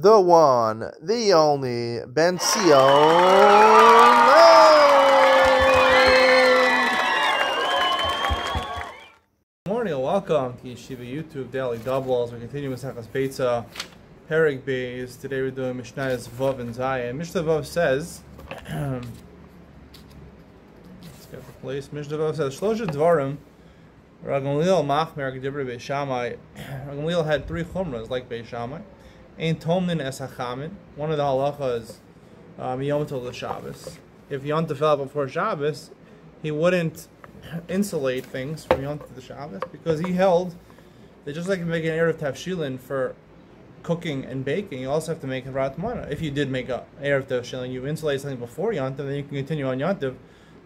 the one, the only, Beitzah. Good morning and welcome to Yeshiva YouTube Daily Doubles. We're continuing with Beitzah, Perek Beis. Today we're doing Mishnah's Vav and Zayin. Mishnah Vav says, let's get the place. Mishnah Vav says, Shlosha Dvarim, Rav Gamliel Machmer G'dibra Beis Shammai. Rav Gamliel had three chumras like Beis Shammai. Ein Tomnin Es HaChamin. One of the halachas, Yom Tov Shabbos. If Yom Tov fell before Shabbos, he wouldn't insulate things from Yom Tov to Shabbos because he held that just like you make an Erev Tavshilin for cooking and baking, you also have to make a Rat Mana. If you did make an Erev Tavshilin, you insulate something before Yom Tov, then you can continue on Yom Tov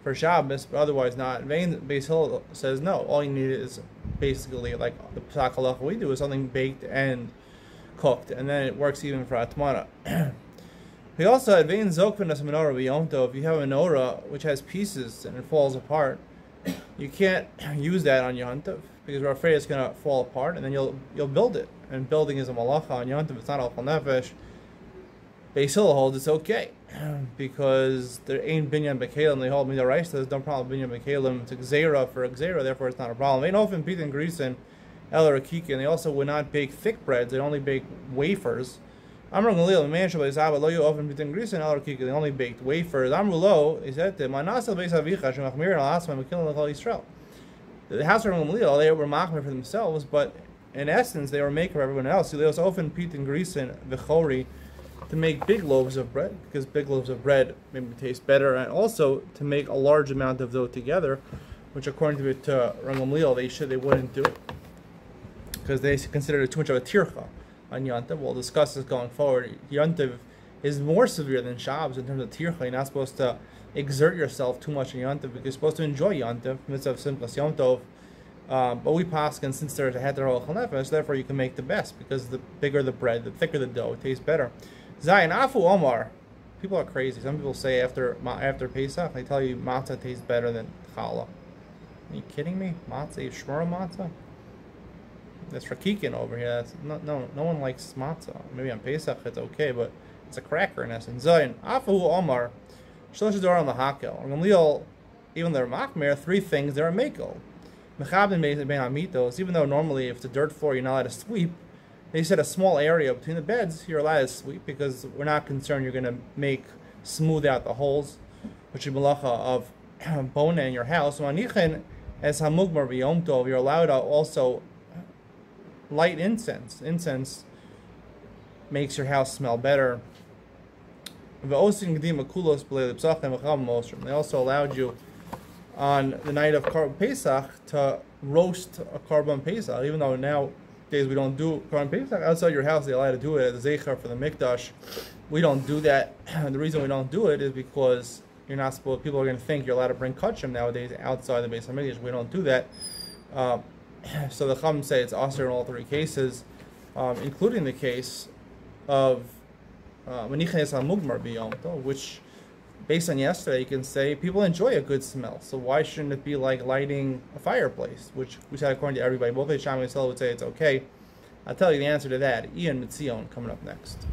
for Shabbos, but otherwise not. Beis Hillel says no. All you need is basically like the Psak Halacha we do is something baked and cooked, and then it works even for Atmana. He also had Vein Zokvin as menorah b'Yom Tov. If you have a menorah which has pieces and it falls apart, you can't use that on Yom Tov because we're afraid it's going to fall apart, and then you'll build it. And building is a malacha on Yom Tov. It's not al nefesh. Beis Hillel holds it's okay because there ain't binyan b'kelim. They hold midaraisa. There's no problem binyan b'kelim. It's a gzeira for a gzeira, therefore it's not a problem. Ain't often pita and grisen. And they also would not bake thick breads; they only bake wafers. Amr Gamliel, man shabbat lo you often pita and grisen elarkika. They only baked wafers. Amr lo, he said to manasel beis avicha shemachmir al asma mekilin l'chol Yisrael. The house of Gamliel, they were machmir for themselves, but in essence, they were making for everyone else. So they also often pita and grisen v'chori to make big loaves of bread, because big loaves of bread maybe taste better, and also to make a large amount of dough together, which according to Rav Gamliel, they wouldn't do it because they considered it too much of a tircha on Yom Tov. We'll discuss this going forward. Yom Tov is more severe than Shabbos in terms of tircha. You're not supposed to exert yourself too much in Yom Tov because you're supposed to enjoy Yom Tov, mitzvah of simchas Yom Tov. But we paskin, since there's a heter hol nefesh, therefore you can make the best because the bigger the bread, the thicker the dough, it tastes better. Zayin Afu Omar. People are crazy. Some people say after Pesach, they tell you matzah tastes better than challah. Are you kidding me? Matzah, shmura matzah? That's rakikin over here. That's no one likes matzah. Maybe on Pesach it's okay, but it's a cracker in essence. Zayin Afu Omar. Shlosh Dor on the hakel. Gamliel, even though they're machmer, three things they're a makel. Mechabin ben amitos. Even though normally if it's a dirt floor you're not allowed to sweep, they said a small area between the beds you're allowed to sweep because we're not concerned you're going to smooth out the holes, which is malacha of bona in your house. Manichin as hamugmar b'yom tov, you're allowed to also light incense. Incense makes your house smell better. They also allowed you on the night of Korban Pesach to roast a Korban Pesach, even though nowadays we don't do Korban Pesach. Outside your house, they allow you to do it as a Zeicher for the Mikdash. We don't do that. The reason we don't do it is because you're not supposed. People are going to think you're allowed to bring kachim nowadays outside the Beis Hamikdash. We don't do that. So the Chacham say it's asur in all three cases, including the case of Maniches HaMugmar B'Yom Tov, which, based on yesterday, you can say people enjoy a good smell. So why shouldn't it be like lighting a fireplace, which we said according to everybody. Both Shammai and Hillel would say it's okay. I'll tell you the answer to that. Ian Mitzion coming up next.